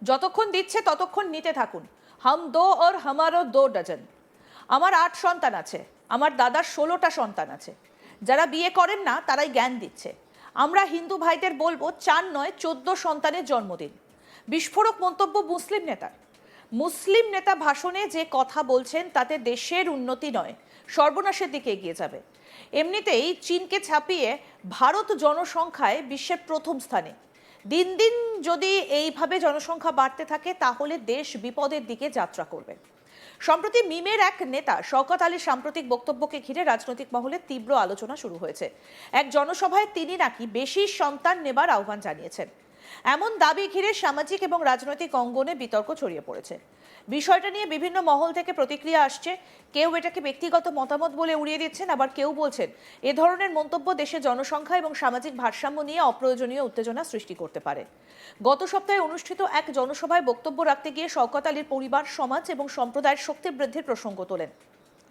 যতক্ষণ দিচ্ছে ততক্ষণ নিতে থাকুন। হাম দো और हमारो 2 ডজন। আমার 8 সন্তান আছে, আমার দাদার 16টা সন্তান আছে। যারা বিয়ে করেন না তারাই জ্ঞান দিচ্ছে। আমরা হিন্দু ভাইদের বলবো 4 নয় 14 সন্তানের জন্মদিন। বিস্ফোরক মন্তব্য মুসলিম নেতা ভাষণে যে কথা বলছেন তাতে দেশের উন্নতি নয়, সর্বনাশের দিকে এগিয়ে যাবে। এমনিতেই চীনকে ছাপিয়ে ভারত জনসংখ্যায় বিশ্বের প্রথম স্থানে। দিন দিন যদি এইভাবে জনসংখ্যা বাড়তে থাকে তাহলে দেশ বিপদের দিকে যাত্রা করবে। সম্প্রতি মিমের এক নেতা শওকত আলীর সাম্প্রতিক বক্তব্যকে ঘিরে রাজনৈতিক মহলে তীব্র আলোচনা শুরু হয়েছে। এক জনসভায় তিনি নাকি বেশি সন্তান নেবার আহ্বান জানিয়েছেন, এমন দাবি ঘিরে সামাজিক এবং রাজনৈতিক অঙ্গনে বিতর্ক ছড়িয়ে পড়েছে। বিষয়টা নিয়ে বিভিন্ন মহল থেকে প্রতিক্রিয়া আসছে। কেউ এটাকে ব্যক্তিগত মতামত বলে উড়িয়ে দিচ্ছেন, আবার কেউ বলছেন এ ধরনের মন্তব্য দেশের জনসংখ্যা এবং সামাজিক ভারসাম্য নিয়ে অপ্রয়োজনীয় উত্তেজনা সৃষ্টি করতে পারে। গত সপ্তাহে অনুষ্ঠিত এক জনসভায় বক্তব্য রাখতে গিয়ে শওকত আলীর পরিবার, সমাজ এবং সম্প্রদায়ের শক্তি বৃদ্ধির প্রসঙ্গ তোলেন।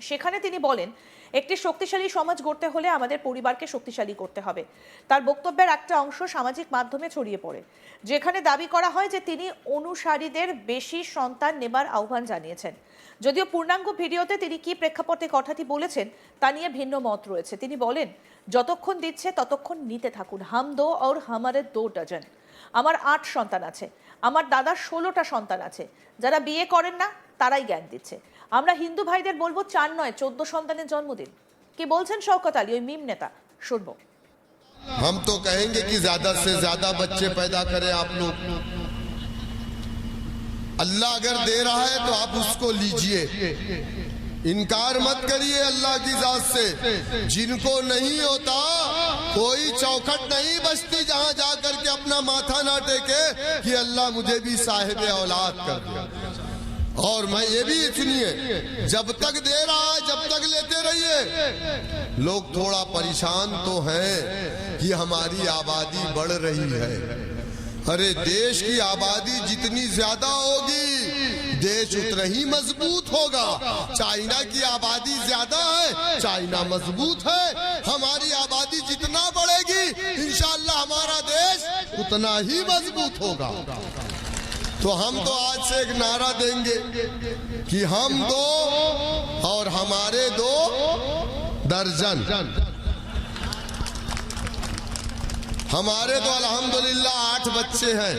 সেখানে তিনি বলেন, একটি শক্তিশালী সমাজ গড়তে হলে আমাদের পরিবারকে শক্তিশালী করতে হবে। তার বক্তব্যের একটা অংশ সামাজিক মাধ্যমে ছড়িয়ে পড়ে, যেখানে দাবি করা হয় যে তিনি অনুসারীদের বেশি সন্তান নেবার আহ্বান জানিয়েছেন। যদিও পূর্ণাঙ্গ ভিডিওতে তিনি কি প্রেক্ষাপটে কথাটি বলেছেন তা নিয়ে ভিন্ন মত রয়েছে। তিনি বলেন, যতক্ষণ দিচ্ছে ততক্ষণ নিতে থাকুন। হাম দো और हमारे 2 ডজন। আমার 8 সন্তান আছে, আমার দাদার 16টা সন্তান আছে। যারা বিয়ে করেন না তারাই জ্ঞান দিচ্ছে। আমরা হিন্দু ভাইদের বলবো 4 নয় 14 সন্তানের জন্মদিন। কি বলছেন শওকত আলী, ওই মিম নেতা, শুনবো। हम तो कहेंगे कि ज्यादा से ज्यादा बच्चे पैदा करें आप लोग। अल्लाह अगर दे रहा है तो आप उसको लीजिए, इनकार मत करिए अल्लाह की जात से। जिनको नहीं होता कोई चौखट नहीं बचती जहां जाकर के अपना माथा ना टेके कि अल्लाह मुझे भी साहिब औलाद कर दे। और मैं ये भी सुनिए, जब तक दे रहा है जब तक लेते रहिए। लोग थोड़ा परेशान तो हैं कि हमारी आबादी बढ़ रही है। अरे देश की आबादी जितनी ज्यादा होगी देश उतना ही मजबूत होगा। चाइना की आबादी ज्यादा है, चाइना मजबूत है। हमारी आबादी जितना बढ़ेगी इंशाअल्लाह हमारा देश उतना ही मजबूत होगा। तो हम तो आज से एक नारा देंगे कि हम 2 और हमारे 2 दर्जन। हमारे तो अल्हम्दुलिल्लाह 8 बच्चे हैं।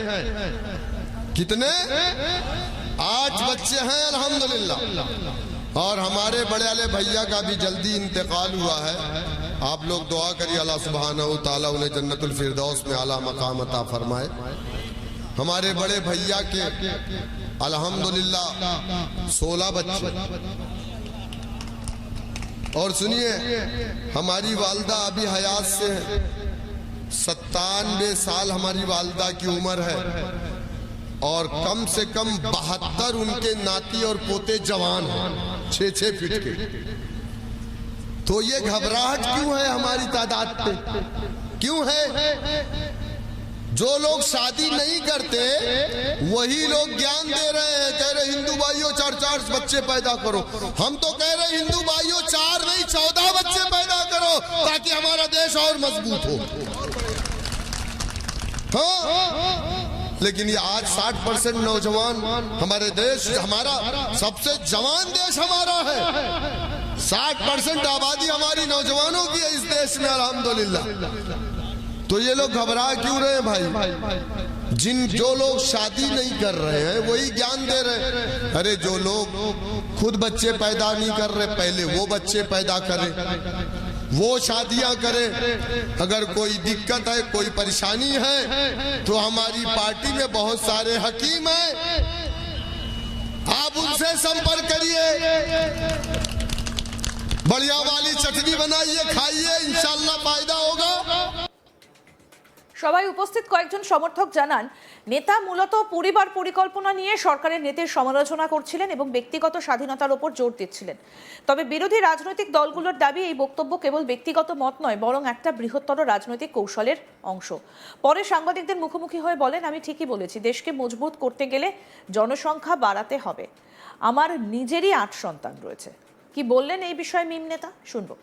कितने? 8 बच्चे हैं अल्हम्दुलिल्लाह। और हमारे बड़े वाले भैया का भी जल्दी इंतकाल हुआ है। आप लोग दुआ करिए अल्लाह सुब्हानहू तआला उन्हें जन्नतुल फिरदौस में आला मकाम अता फरमाए। हमारे बड़े भैया के अल्हम्दुलिल्लाह 16 बच्चे। और सुनिए, हमारी वालदा अभी हयात से है। 97 साल हमारी वालदा की उम्र है और कम से कम 72 उनके नाती और पोते जवान हैं, 6-6 फीट के। तो ये घबराहट क्यों है हमारी तादाद पे? क्यों है? जो लोग शादी नहीं करते वही लोग ज्ञान दे रहे हैं, कह रहे हिंदू भाइयों 4-4 बच्चे पैदा करो। हम तो कह रहे हिंदू भाइयों 4 नहीं 14 बच्चे पैदा करो ताकि हमारा देश और मजबूत हो। हाँ, लेकिन ये आज 60% नौजवान हमारे देश, हमारा सबसे जवान देश हमारा है। 60% आबादी हमारी नौजवानों की है इस देश में अल्हम्दुलिल्लाह। तो ये लोग घबरा क्यों रहे भाई? जो लोग शादी नहीं कर रहे हैं वही ज्ञान दे रहे हैं। अरे जो लोग खुद बच्चे पैदा नहीं कर रहे पहले वो बच्चे पैदा करें, वो शादियां करें। अगर कोई दिक्कत है, कोई परेशानी है तो हमारी पार्टी में बहुत सारे हकीम हैं, आप उनसे संपर्क करिए। बढ़िया वाली चटनी बनाइए, खाइए, इंशाल्लाह फायदा होगा। সবাই উপস্থিত কয়েকজন সমর্থক জানান, নেতা মূলত পরিবার পরিকল্পনা নিয়ে সরকারের নীতির সমালোচনা করছিলেন এবং ব্যক্তিগত স্বাধীনতার উপর জোর দিচ্ছিলেন। তবে বিরোধী রাজনৈতিক দলগুলোর দাবি এই বক্তব্য কেবল ব্যক্তিগত মত নয়, বরং একটা বৃহত্তর রাজনৈতিক কৌশলের অংশ। পরে সাংবাদিকদের মুখোমুখি হয়ে বলেন, আমি ঠিকই বলেছি, দেশকে মজবুত করতে গেলে জনসংখ্যা বাড়াতে হবে। আমার নিজেরই 8 সন্তান রয়েছে। কি বললেন এই বিষয়ে মিম নেতা, শুনবো।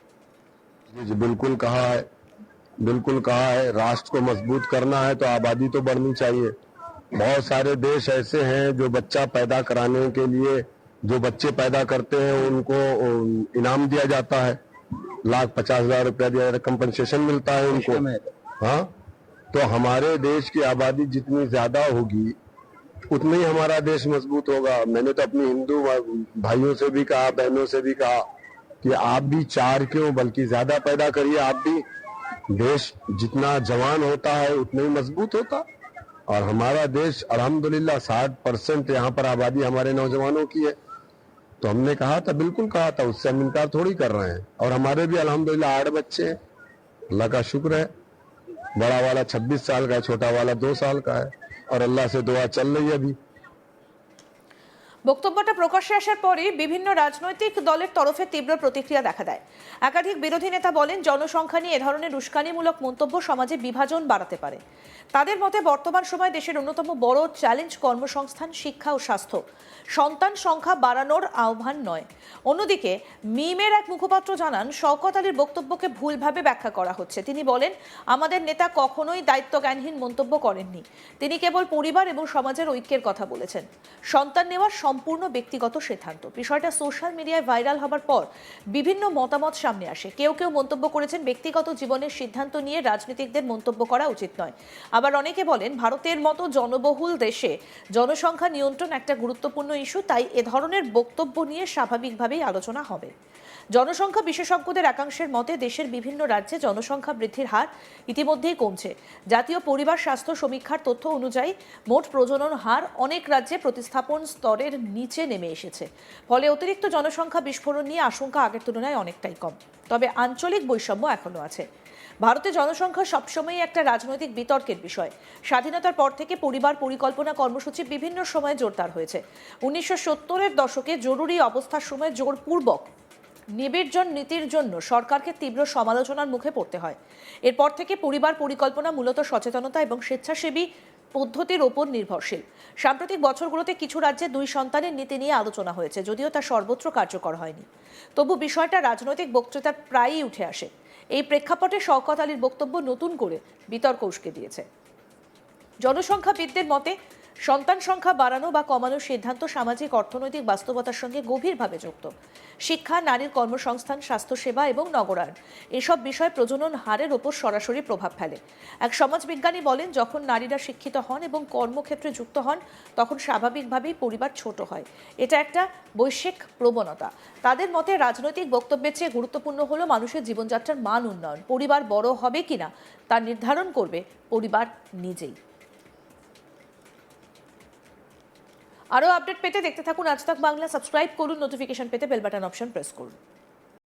बिल्कुल कहा है, राष्ट्र को मजबूत करना है तो आबादी तो बढ़नी चाहिए। बहुत सारे देश ऐसे हैं जो बच्चा पैदा कराने के लिए जो बच्चे पैदा करते हैं उनको इनाम दिया जाता है, 1,50,000 रुपया दिया जाता है, कंपनसेशन मिलता है उनको। हाँ, तो हमारे देश की आबादी जितनी ज्यादा होगी उतना ही हमारा देश मजबूत होगा। मैंने तो अपनी हिंदू भाइयों से भी कहा, बहनों से भी कहा कि आप भी 4 क्यों बल्कि ज्यादा पैदा करिए, आप भी। देश जितना जवान होता है उतना ही मजबूत होता। और हमारा देश अल्हम्दुलिल्लाह 60% यहाँ पर आबादी हमारे नौजवानों की है। तो हमने कहा था, बिल्कुल कहा था, उससे हम इनकार थोड़ी कर रहे हैं। और हमारे भी अल्हम्दुलिल्लाह 8 बच्चे हैं, अल्लाह का शुक्र है। बड़ा वाला 26 साल का है, छोटा वाला 2 साल का है, और अल्लाह से दुआ चल रही है अभी। বক্তব্যটা প্রকাশ্যে আসার পরে বিভিন্ন রাজনৈতিক দলের তরফে তীব্র প্রতিক্রিয়া দেখা দেয়। একাধিক বিরোধী নেতা বলেন, জনসংখ্যা নিয়ে এ ধরনের উস্কানিমূলক মন্তব্য সমাজে বিভাজন বাড়াতে পারে। তাদের মতে বর্তমান সময়ে দেশের অন্যতম বড় চ্যালেঞ্জ কর্মসংস্থান, শিক্ষা ও স্বাস্থ্য। সন্তান সংখ্যা বাড়ানোর আহ্বান নয়। অন্যদিকে মিমের এক মুখপাত্র জানান, শওকত আলীর বক্তব্যকে ভুলভাবে ব্যাখ্যা করা হচ্ছে। তিনি বলেন, আমাদের নেতা কখনোই দায়িত্বজ্ঞানহীন মন্তব্য করেননি। তিনি কেবল পরিবার এবং সমাজের ঐক্যের কথা বলেছেন। সন্তান নেওয়ার সম্পূর্ণ ব্যক্তিগত সিদ্ধান্ত। বিষয়টা সোশ্যাল মিডিয়ায় ভাইরাল হবার পর বিভিন্ন মতামত সামনে আসে। কেউ কেউ মন্তব্য করেছেন, ব্যক্তিগত জীবনের সিদ্ধান্ত নিয়ে রাজনীতিকদের মন্তব্য করা উচিত নয়। আবার অনেকে বলেন, ভারতের মতো জনবহুল দেশে জনসংখ্যা নিয়ন্ত্রণ একটা গুরুত্বপূর্ণ ইস্যু, তাই এ ধরনের বক্তব্য নিয়ে স্বাভাবিকভাবেই আলোচনা হবে। জনসংখ্যা বিশেষজ্ঞদের একাংশের মতে দেশের বিভিন্ন রাজ্যে জনসংখ্যা বৃদ্ধির হার ইতিমধ্যেই কমছে। জাতীয় পরিবার স্বাস্থ্য সমীক্ষার তথ্য অনুযায়ী মোট প্রজনন হার অনেক রাজ্যে প্রতিস্থাপন স্তরের নিচে নেমে এসেছে। ফলে অতিরিক্ত জনসংখ্যা বিস্ফোরণ নিয়ে আশঙ্কা আগের তুলনায় অনেকটাই কম। তবে আঞ্চলিক বৈষম্য এখনো আছে। ভারতে জনসংখ্যা সবসময়ই একটা রাজনৈতিক বিতর্কের বিষয়। স্বাধীনতার পর থেকে পরিবার পরিকল্পনা কর্মসূচি বিভিন্ন সময়ে জোরদার হয়েছে। 1970-এর দশকে জরুরি অবস্থার সময় জোরপূর্বক নির্বাচন নীতির জন্য সরকারকে তীব্র সমালোচনার মুখে পড়তে হয়। এরপর থেকে পরিবার পরিকল্পনা মূলত সচেতনতা এবং স্বেচ্ছাসেবী পদ্ধতির ওপর নির্ভরশীল। সাম্প্রতিক বছরগুলোতে কিছু রাজ্যে 2 সন্তানের নীতি নিয়ে আলোচনা হয়েছে, যদিও তা সর্বত্র কার্যকর হয়নি। তবু বিষয়টা রাজনৈতিক বক্তৃতার প্রায়ই উঠে আসে। এই প্রেক্ষাপটে শওকত আলীর বক্তব্য নতুন করে বিতর্ক উস্কে দিয়েছে। জনসংখ্যাবিদদের মতে সন্তান সংখ্যা বাড়ানো বা কমানোর সিদ্ধান্ত সামাজিক অর্থনৈতিক বাস্তবতার সঙ্গে গভীরভাবে যুক্ত। শিক্ষা, নারীর কর্মসংস্থান, স্বাস্থ্যসেবা এবং নগরায়ণ এসব বিষয় প্রজনন হারের ওপর সরাসরি প্রভাব ফেলে। এক সমাজবিজ্ঞানী বলেন, যখন নারীরা শিক্ষিত হন এবং কর্মক্ষেত্রে যুক্ত হন তখন স্বাভাবিকভাবেই পরিবার ছোট হয়। এটা একটা বৈশ্বিক প্রবণতা। তাদের মতে রাজনৈতিক বক্তব্যের চেয়ে গুরুত্বপূর্ণ হলো মানুষের জীবনযাত্রার মান উন্নয়ন। পরিবার বড় হবে কিনা তা নির্ধারণ করবে পরিবার নিজেই। আরও আপডেট পেতে দেখতে থাকুন আজ তাক বাংলা। সাবস্ক্রাইব করুন, নোটিফিকেশন পেতে বেল বাটন অপশন প্রেস করুন।